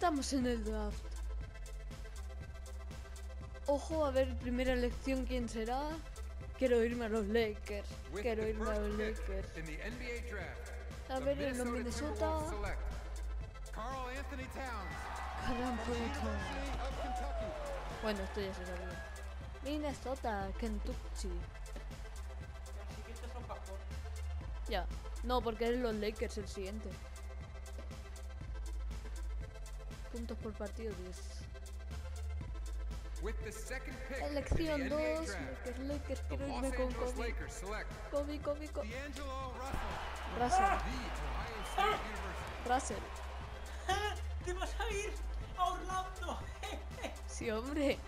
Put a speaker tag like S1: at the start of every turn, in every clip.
S1: Estamos en el draft. Ojo, a ver, primera elección, ¿quién será? Quiero irme a los Lakers. Quiero irme a los Lakers. A ver, en los Minnesota.
S2: KARL-ANTHONY.
S1: Bueno, esto ya se sabía. Minnesota, Kentucky. Ya. No, porque es los Lakers el siguiente. Puntos por partido, 10. Elección 2. Lakers, quiero irme con Kobe. Kobe. Russell.
S3: ¿Te vas a ir a Orlando?
S1: Sí, hombre.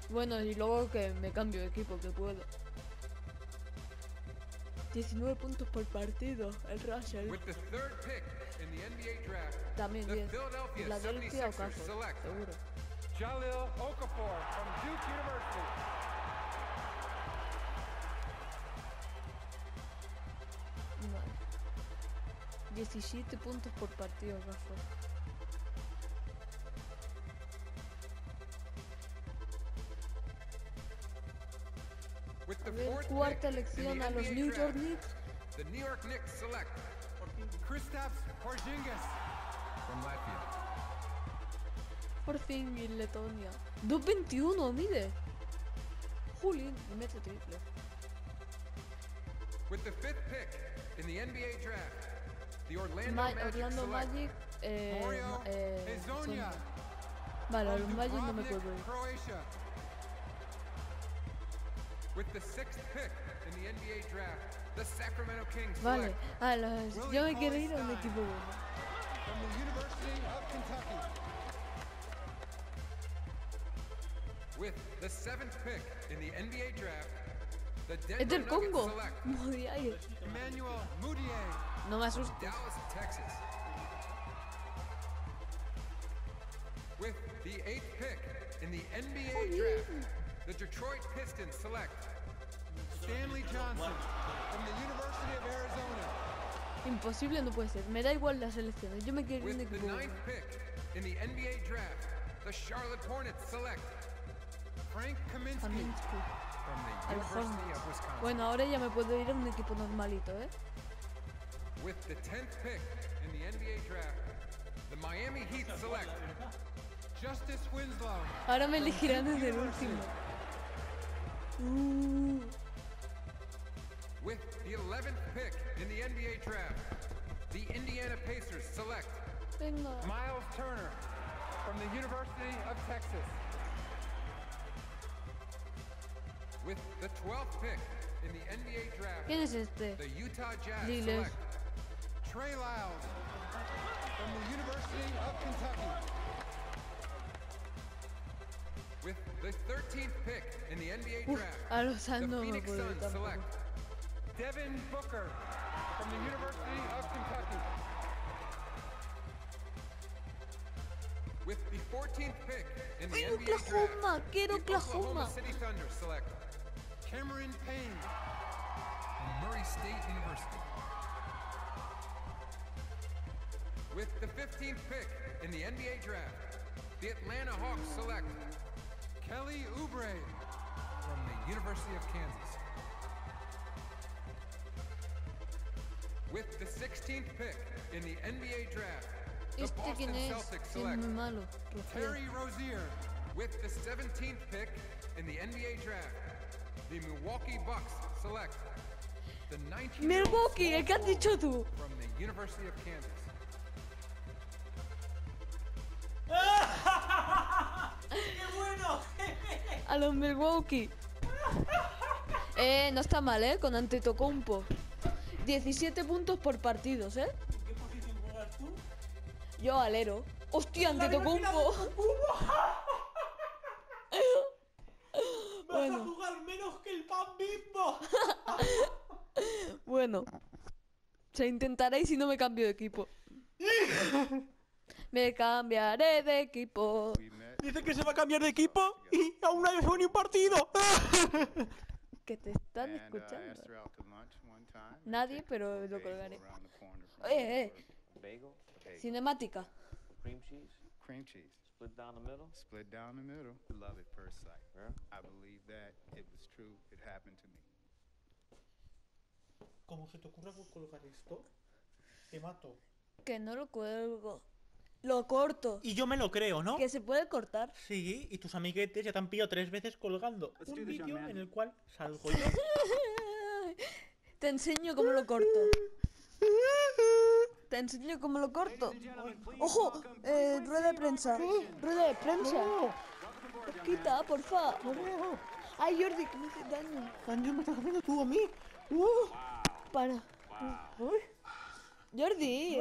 S1: Bueno, y luego que me cambio de equipo, que puedo. 19 puntos por partido, el Russell. También 10. Philadelphia OKAFOR, seguro.
S2: JAHLIL OKAFOR from Duke University.
S1: Vale. 17 puntos por partido, OKAFOR. A ver, cuarta elección a los New York Knicks.
S2: The New York Knicks select Kristaps Porzingis from Latvia.
S1: Por fin en Letonia. 2.21, mide. Julín, y mete triple.
S2: With the 5th pick in the NBA draft, the Orlando
S1: Magic
S2: Mario Hezonja
S1: vale, a los
S2: from
S1: Magic no me
S2: Dubrovnik,
S1: puedo ir.
S2: Croatia. With the 6th pick in the NBA draft, the Sacramento Kings
S1: Vale,
S2: select
S1: yo me quiero ir a un equipo bueno.
S2: from the University of Kentucky. With the 7th pick in the NBA draft, the
S1: Es
S2: Denver
S1: del
S2: Nuggets
S1: Congo.
S2: select
S1: Modiaye.
S2: Emmanuel Mudiay,
S1: No me asustes.
S2: Dallas, Texas. With the 8th pick in the NBA draft, the Detroit Pistons select Stanley Johnson from the University of Arizona.
S1: Imposible no puede ser. Me da igual las elecciones. Yo me quiero ir a un
S2: With the
S1: equipo
S2: 9th
S1: bueno.
S2: pick in the NBA draft, the Charlotte Hornets select Frank Kaminsky
S1: Kaminsky.
S2: from the
S1: A los
S2: University
S1: Hornets.
S2: of Wisconsin.
S1: Bueno, ahora ya me puedo ir a un equipo normalito, ¿eh?
S2: With the 10th pick in the NBA draft, the Miami Heat select Justice Winslow.
S1: Ahora me elegirán desde el último.
S2: With the 11th pick in the NBA draft, the Indiana Pacers select
S1: Venga.
S2: Miles Turner from the University of Texas. With the 12th pick in the NBA draft,
S1: ¿Quién es este?
S2: the Utah Jazz
S1: Diles.
S2: select Trey Lyles from the University of Kentucky. With the 13th pick in the NBA draft,
S1: A los Suns
S2: the
S1: no me
S2: Phoenix
S1: puedo ir
S2: Suns
S1: tampoco.
S2: select Devin Booker from the University of Kentucky. With the 14th pick in the
S1: ¡Quiero
S2: NBA
S1: Oklahoma!
S2: draft,
S1: ¡Quiero
S2: the Oklahoma
S1: Oklahoma!
S2: City Thunder select Cameron Payne from Murray State University. With the 15th pick in the NBA draft, the Atlanta Hawks select Kelly Oubre from the University of Kansas. With the 16th pick in the NBA draft, the
S1: ¿Este
S2: Boston
S1: quién es?
S2: Celtics
S1: Sí, es muy
S2: select
S1: malo.
S2: Terry Rozier. With the 17th pick in the NBA draft, the Milwaukee Bucks select the 19-year-old
S1: Milwaukee, el que has
S2: small
S1: dicho tú.
S2: forward from the University of Kansas.
S3: ¡Qué bueno!
S1: A los Milwaukee. No está mal, ¿eh? Con Antetokounmpo. 17 puntos por partidos, ¿eh?
S3: ¿Qué posición juegas tú?
S1: Yo alero. ¡Hostia, Antetokounmpo!
S3: ¡Vas a
S1: Bueno.
S3: jugar menos que el pan Bimbo!
S1: Bueno. Se intentará y si no me cambio de equipo. Me cambiaré de equipo.
S3: Dice que se va a cambiar de equipo y aún no ha jugado ni un partido.
S1: Que te están escuchando. Nadie, pero lo colgaré.
S2: cake.
S1: Cinemática.
S4: Cream cheese?
S2: Cream cheese.
S4: Split down the middle?
S2: Split down the middle. Love at first sight.
S4: Yeah.
S2: I believe that it was true. It happened to me.
S3: ¿Cómo se te ocurre colgar esto? Te mato.
S1: Que no lo cuelgo. Lo corto.
S3: Y yo me lo creo, ¿no?
S1: Que se puede cortar.
S3: Sí, y tus amiguetes ya te han pillado 3 veces colgando un vídeo en el cual salgo yo.
S1: Te enseño cómo lo corto. Te enseño cómo lo corto. ¡Ojo! Rueda de prensa. Rueda de prensa. Quita, porfa. Ay, Jordi, que me hace daño.
S3: Daño me estás haciendo tú a mí.
S1: Para. Jordi.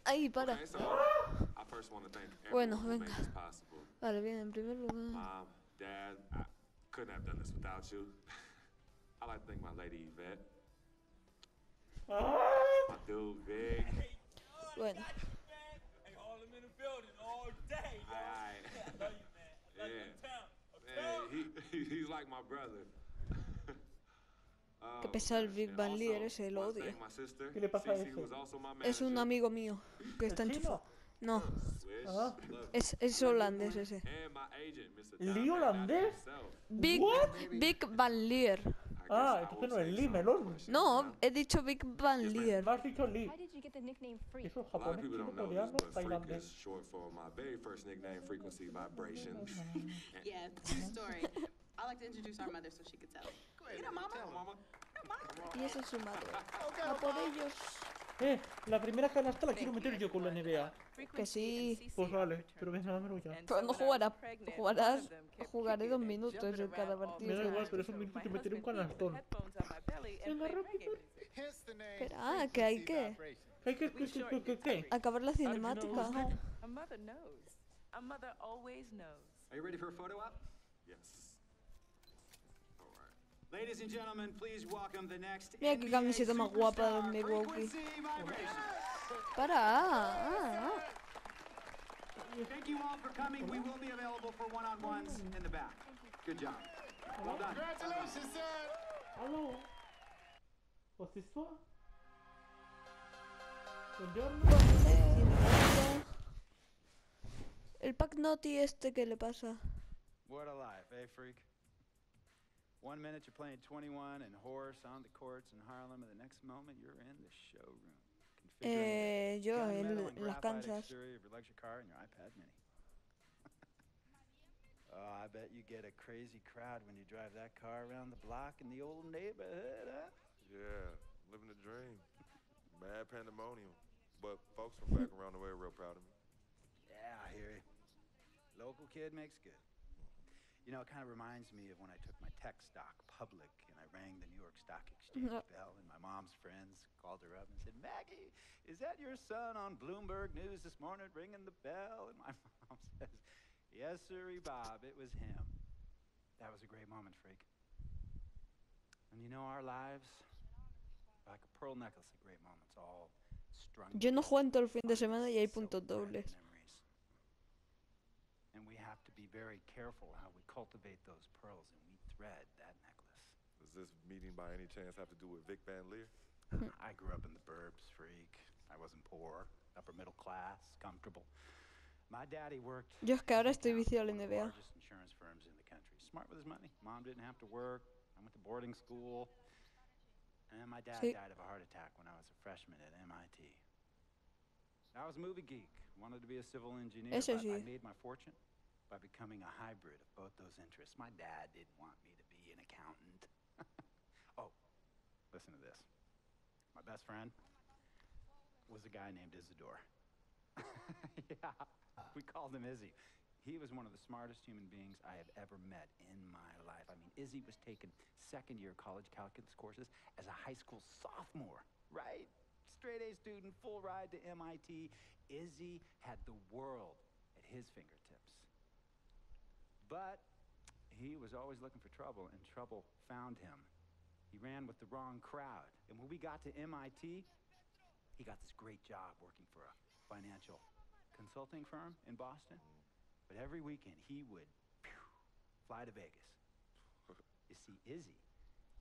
S1: Ay, para. Bueno, venga. Vale, bien, en primer lugar.
S5: Mom, Dad, I couldn't have done this without you. I like to thank my lady Yvette. My dude, Big.
S1: Bueno.
S5: He's like my brother.
S1: Que pesar el Big Bang Leader ese, lo odio.
S3: ¿Qué le pasa a ese?
S1: Es un amigo mío que está enchufado. No,
S3: Ah,
S1: es holandés ese.
S3: ¿Lee holandés?
S1: Big Bang Leader.
S3: Ah, entonces no es Lee Melón.
S1: No, he dicho Big Bang Leader.
S3: Me has dicho Lee.
S6: Why did you get the nickname Freak?
S3: Eso es
S5: A lot of
S3: japonés,
S5: people
S3: chino,
S5: don't know
S3: coreano,
S5: this, but Freak
S3: tailandés.
S5: is short for my very first nickname, Frequency Vibration.
S7: Yeah, true story. I like to introduce our mother so she could tell. You know, Mama.
S5: Tell Mama.
S1: Y esa es su madre. A por ellos.
S3: La primera canasta la quiero meter yo con la NBA.
S1: Que sí.
S3: Pues vale, pero venga, dámelo ya.
S1: Pero no jugaré 2 minutos en cada partido.
S3: Me da igual, pero es un minuto que meteré un canastón. Venga, rápido.
S2: Hence the name.
S1: Espera, que hay que
S3: ¿Qué?
S1: acabar la cinemática.
S8: A mother knows. A mother always knows.
S9: Are you ready for a photo op?
S5: Yes. All right.
S9: Ladies and gentlemen, please welcome the next
S1: Mira qué camiseta más guapa de Milwaukee. Para.
S9: Thank you all for coming. We will be available for one-on-ones in the back. Good job. Well done.
S2: Congratulations, son.
S3: Hallo? Was ist das? Buongiorno.
S1: El Pac Naughty este, ¿qué le pasa?
S10: What a life, eh, freak? 1 minute you're playing 21 and horse on the courts in Harlem, and the next moment you're in the showroom.
S1: Yo en las Kansas.
S10: Your lecture car and your iPad Mini. Oh, I bet you get a crazy crowd when you drive that car around the block in the old neighborhood, huh?
S5: Yeah, living the dream. Mad pandemonium. But folks from back around the way are real proud of me.
S10: Yeah, I hear you. Local kid makes good. You know, it kind of reminds me of when I took my tech stock public and I rang the New York Stock Exchange bell, and my mom's friends called her up and said, "Maggie, is that your son on Bloomberg News this morning ringing the bell?" And my mom says, "Yes, sirree, Bob, it was him." That was a great moment, freak. And you know, our lives, like a pearl necklace of great moments, all strung
S1: Yo no juego en todo el fin de semana y hay puntos dobles.
S10: memories. And we have to be very careful how we cultivate those pearls and we thread that necklace.
S5: Does this meeting by any chance have to do with Vic Van Leer?
S10: I grew up in the burbs, freak. I wasn't poor, upper middle class, comfortable. My daddy worked
S1: Yo es que ahora estoy viciado en la
S10: one of the
S1: NBA.
S10: largest insurance firms in the country. Smart with his money. Mom didn't have to work. I went to boarding school. And then my dad
S1: Sí.
S10: died of a heart attack when I was a freshman at MIT. I was a movie geek. Wanted to be a civil engineer,
S1: Eso
S10: but I
S1: sí.
S10: made my fortune by becoming a hybrid of both those interests. My dad didn't want me to be an accountant. Oh, listen to this. My best friend was a guy named Isidore. Yeah, we called him Izzy. He was one of the smartest human beings I have ever met in my life. I mean, Izzy was taking second-year college calculus courses as a high school sophomore, right? Straight A student, full ride to MIT. Izzy had the world at his fingertips. But he was always looking for trouble, and trouble found him. He ran with the wrong crowd. And when we got to MIT, he got this great job working for a financial consulting firm in Boston. But every weekend, he would fly to Vegas. You see, Izzy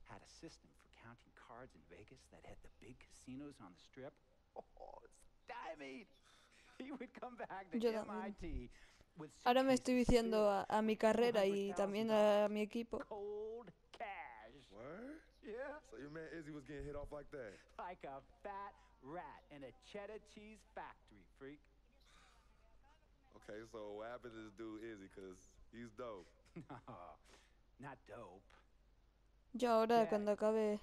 S10: had a system for counting cards in Vegas that had the big casinos on the strip. Oh, stymied. He would come back to
S1: Yo también.
S10: MIT with
S1: Ahora me estoy
S10: suitcases
S1: diciendo
S10: filled
S1: a mi
S10: with
S1: carrera y también a
S10: $400,000
S1: mi equipo.
S10: cold cash.
S5: Word?
S10: Yeah.
S5: So your man Izzy was getting hit off like that?
S10: Like a fat rat in a cheddar cheese factory, freak.
S5: Okay, so what happened to this dude Izzy? Because he's dope.
S10: No, not dope.
S1: Yo ahora
S10: Dead.
S1: cuando acabe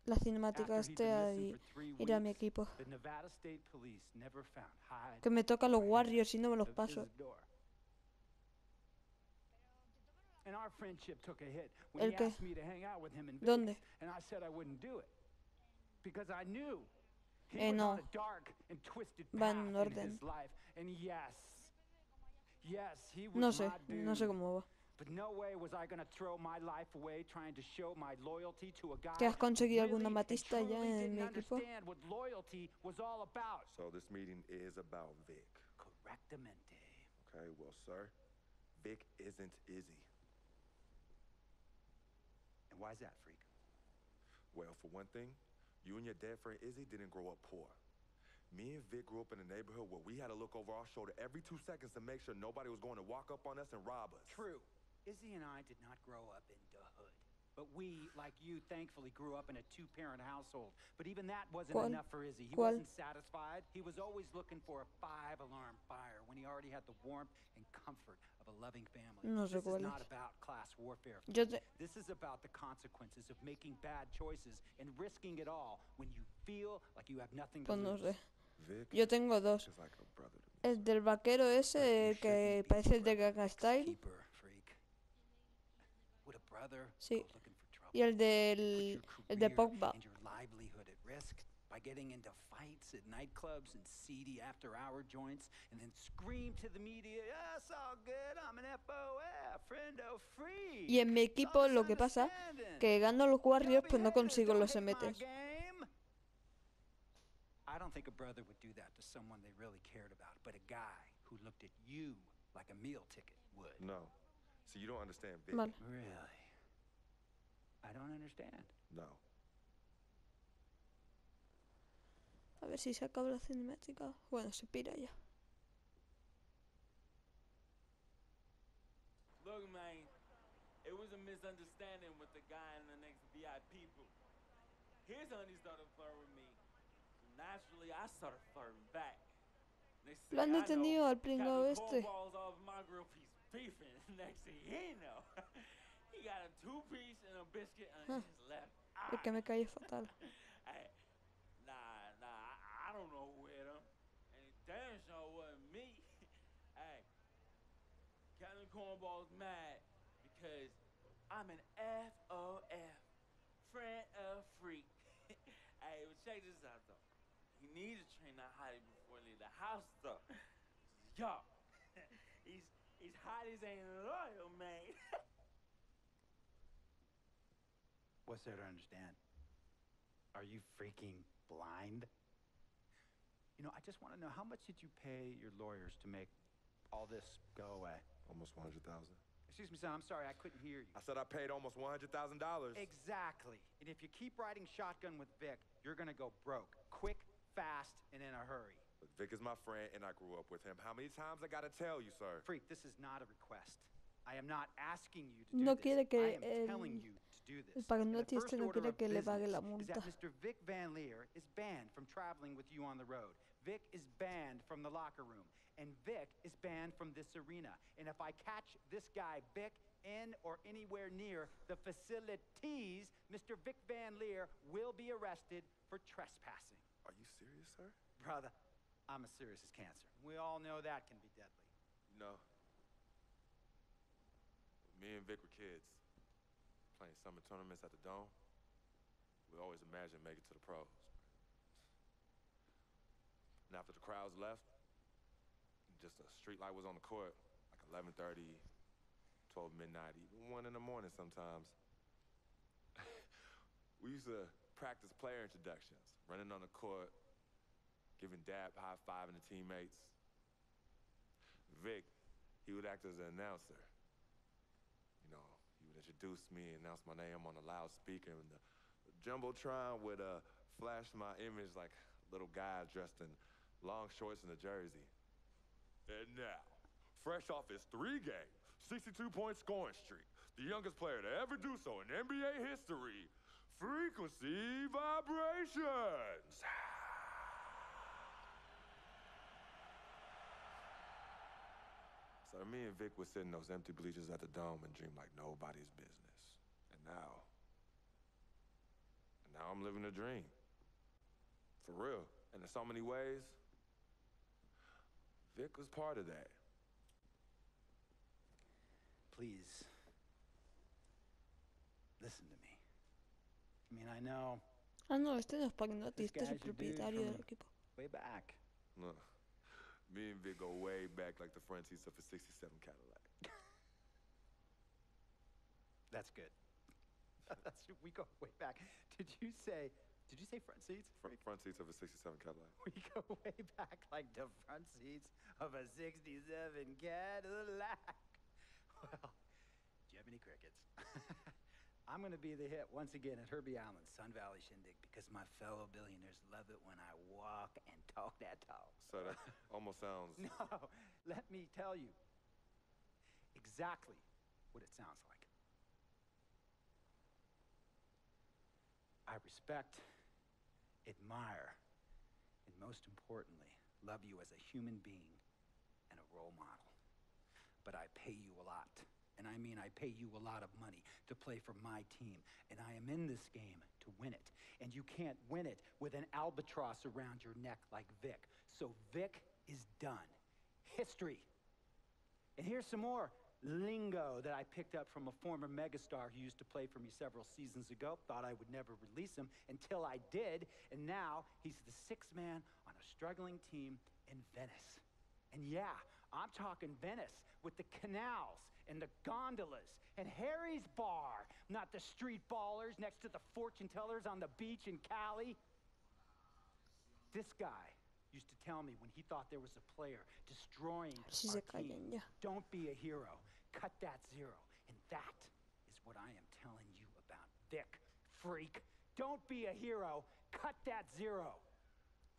S1: la cinemática
S10: After he'd been
S1: este
S10: missing
S1: y
S10: for 3
S1: iré a mi
S10: weeks,
S1: equipo.
S10: the Nevada State Police never found hide
S1: Que me toca los
S10: or
S1: Warriors y no me los
S10: of
S1: paso.
S10: Isidore. And our friendship took a hit when
S1: ¿El
S10: he
S1: qué?
S10: asked me to hang out with him in Vegas,
S1: ¿Dónde?
S10: and I said I wouldn't do it because I knew he was
S1: no.
S10: on a dark and twisted
S1: Va
S10: path
S1: en
S10: in
S1: orden.
S10: his life, and yes, he was
S1: No sé,
S10: my dude.
S1: no sé cómo va.
S10: But no way was I going to throw my life away trying to show my loyalty to a guy
S1: ¿Que has conseguido
S10: who
S1: alguna
S10: really and
S1: matista ya
S10: truly
S1: en
S10: didn't
S1: mi equipo?
S10: understand what loyalty was all about.
S5: So this meeting is about Vic.
S10: Correctamente.
S5: Okay, well, sir, Vic isn't Izzy.
S10: And why's that, freak?
S5: Well, for one thing, you and your dead friend Izzy didn't grow up poor. Me and Vic grew up in a neighborhood where we had to look over our shoulder every 2 seconds to make sure nobody was going to walk up on us and rob us.
S10: True. Izzy and I did not grow up in the hood. But we, like you, thankfully grew up in a 2-parent household. But even that wasn't
S1: ¿Cuál?
S10: enough for Izzy. He
S1: ¿Cuál?
S10: wasn't satisfied. He was always looking for a 5-alarm fire when he already had the warmth and comfort of a loving family.
S1: No sé
S10: This is
S1: cuál
S10: not
S1: es.
S10: about class warfare.
S1: Yo te-
S10: This is about the consequences of making bad choices and risking it all when you feel like you have nothing to
S1: Pues no
S10: lose.
S1: sé.
S5: Vic
S1: Yo tengo dos.
S5: is like a brother to me.
S1: El del vaquero ese que parece el de Gaga Style.
S10: Keeper, freak. Would a brother
S1: Sí.
S10: go looking for trouble?
S1: Y el
S10: Put
S1: del
S10: your
S1: el de
S10: career
S1: Pogba.
S10: and your livelihood at risk by getting into fights at nightclubs and seedy after-hour joints, and then scream to the media, "Yeah, it's all good. I'm an FOF, friend of free."
S1: Y en mi equipo lo que pasa que gano los Warriors pues no consigo los MTs.
S10: I don't think a brother would do that to someone they really cared about, but a guy who looked at you like a meal ticket would.
S5: No. So you don't understand Vic.
S1: Vale.
S10: Really? I don't understand.
S5: No.
S1: A ver si se acaba la cinemática. Bueno, se pira ya.
S6: Look, man, it was a misunderstanding with the guy in the next VIP booth. His honey started flirting with me. So naturally, I started flirting back. Next
S1: Lo han
S6: thing I
S1: detenido
S6: know,
S1: al pringao
S6: Captain
S1: este.
S6: Cornball's off my grill piece beefing. Next thing he know, he got a 2-piece and a biscuit on his left eye.
S1: Es que me cae fatal.
S6: Hey, I don't know who hit him. And it damn sure wasn't me. Hey, Captain Cornball's mad because I'm an FOF, friend of freak. Hey, but check this out though. He needs to train that hottie before he leave the house though. Yo, he's hotties ain't loyal, man.
S10: What's there to understand? Are you freaking blind? You know, I just want to know, how much did you pay your lawyers to make all this go away?
S5: Almost 100,000.
S10: Excuse me, son, I'm sorry, I couldn't hear you.
S5: I said I paid almost $100,000.
S10: Exactly. And if you keep riding shotgun with Vic, you're gonna go broke. Quick, fast, and in a hurry.
S5: But Vic is my friend, and I grew up with him. How many times I gotta tell you, sir?
S10: Freak, this is not a request. I am not asking you to do
S1: No
S10: this.
S1: quiere que
S10: I am telling you to do
S1: el
S10: this.
S1: paganotti
S10: And the
S1: este
S10: first
S1: no
S10: order
S1: quiere
S10: of
S1: que le pague la
S10: business is
S1: multa.
S10: that Mr. Vic Van Leer is banned from traveling with you on the road. Vic is banned from the locker room. And Vic is banned from this arena. And if I catch this guy, Vic, in or anywhere near the facilities, Mr. Vic Van Leer will be arrested for trespassing.
S5: Are you serious, sir?
S10: Brother, I'm as serious as cancer. We all know that can be deadly.
S5: No. Me and Vic were kids, playing summer tournaments at the Dome. We always imagined making it to the pros. And after the crowds left, just a street light was on the court, like 11:30, 12 midnight, even 1 in the morning sometimes. We used to practice player introductions, running on the court, giving dab, high-fiving the teammates. Vic, he would act as an announcer. You know, he would would introduce me and announce my name on a loudspeaker, and the Jumbotron would flash my image like little guy dressed in long shorts and a jersey. And now, fresh off his 3-game, 62-point scoring streak, the youngest player to ever do so in NBA history, Frequency Vibrations! So me and Vic would sit in those empty bleachers at the Dome and dream like nobody's business. And now I'm living a dream. For real. And in so many ways, Vic was part of that.
S10: Please, listen to me. I mean, I know.
S1: Ah, no, este no es Pagnati,
S10: this
S1: este es el
S10: guy's your dude
S1: propietario del
S10: from
S1: equipo.
S10: way back.
S5: Look, me and Vic go way back like the front seats of a 67 Cadillac.
S10: That's good. We go way back. Did you say front seats?
S5: Front seats of a 67 Cadillac.
S10: We go way back like the front seats of a 67 Cadillac. Well, do you have any crickets? I'm gonna be the hit once again at Herbie Allen's Sun Valley Shindig because my fellow billionaires love it when I walk and talk that talk.
S5: So that almost sounds...
S10: No, let me tell you exactly what it sounds like. I respect, admire, and most importantly, love you as a human being and a role model. But I pay you a lot. And I mean, I pay you a lot of money to play for my team. And I am in this game to win it. And you can't win it with an albatross around your neck like Vic. So Vic is done. History. And here's some more lingo that I picked up from a former megastar who used to play for me several seasons ago. Thought I would never release him until I did. And now he's the sixth man on a struggling team in Venice. And yeah, I'm talking Venice with the canals and the gondolas and Harry's bar, not the street ballers next to the fortune tellers on the beach in Cali. This guy used to tell me when he thought there was a player destroying our team, don't be a hero, cut that zero. And that is what I am telling you about Vic, freak. Don't be a hero, cut that zero.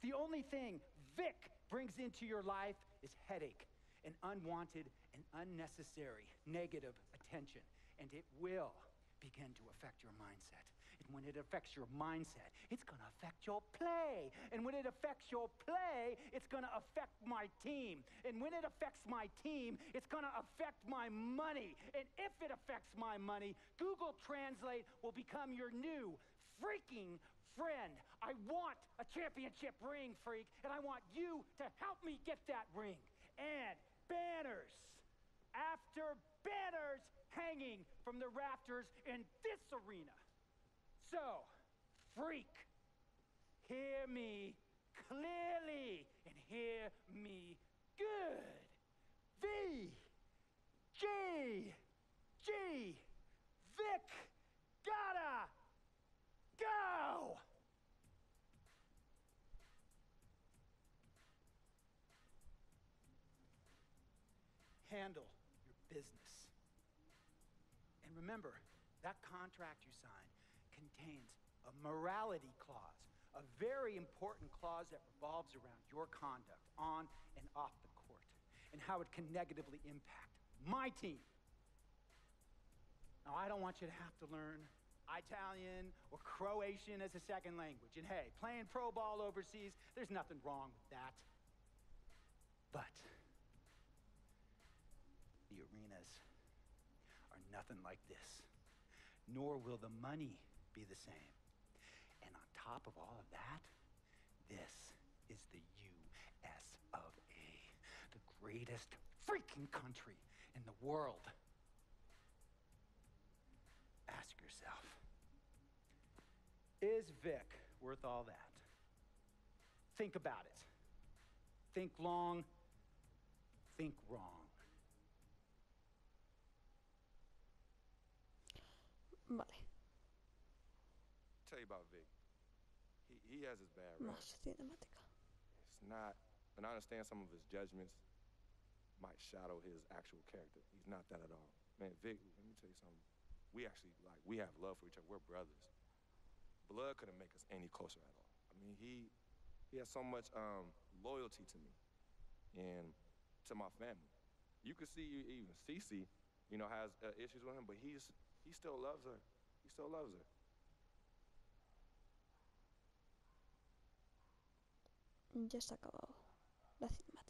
S10: The only thing Vic brings into your life is headache and unwanted and unnecessary negative attention. And it will begin to affect your mindset. And when it affects your mindset, it's gonna affect your play. And when it affects your play, it's gonna affect my team. And when it affects my team, it's gonna affect my money. And if it affects my money, Google Translate will become your new freaking friend. I want a championship ring, freak, and I want you to help me get that ring. And banners after banners hanging from the rafters in this arena. So, freak, hear me clearly and hear me good. V, G, Vic, gotta go! Handle your business. And remember, that contract you signed contains a morality clause, a very important clause that revolves around your conduct on and off the court, and how it can negatively impact my team. Now, I don't want you to have to learn Italian or Croatian as a second language. And hey, playing pro ball overseas, there's nothing wrong with that. But the arenas are nothing like this, nor will the money be the same. And on top of all of that, this is the US of A, the greatest freaking country in the world. Ask yourself, is Vic worth all that? Think about it. Think long, think wrong.
S1: Vale.
S5: Tell you about Vic. He has his bad rap.
S1: Más cinemática.
S5: It's not, and I understand some of his judgments might shadow his actual character. He's not that at all. Man, Vic, let me tell you something. we actually, like, we have love for each other. We're brothers. Blood couldn't make us any closer at all. I mean, he has so much loyalty to me and to my family. You can see even Cece, you know, has issues with him, but he still loves her. He still loves her.
S1: Ya está acabado la cinemática.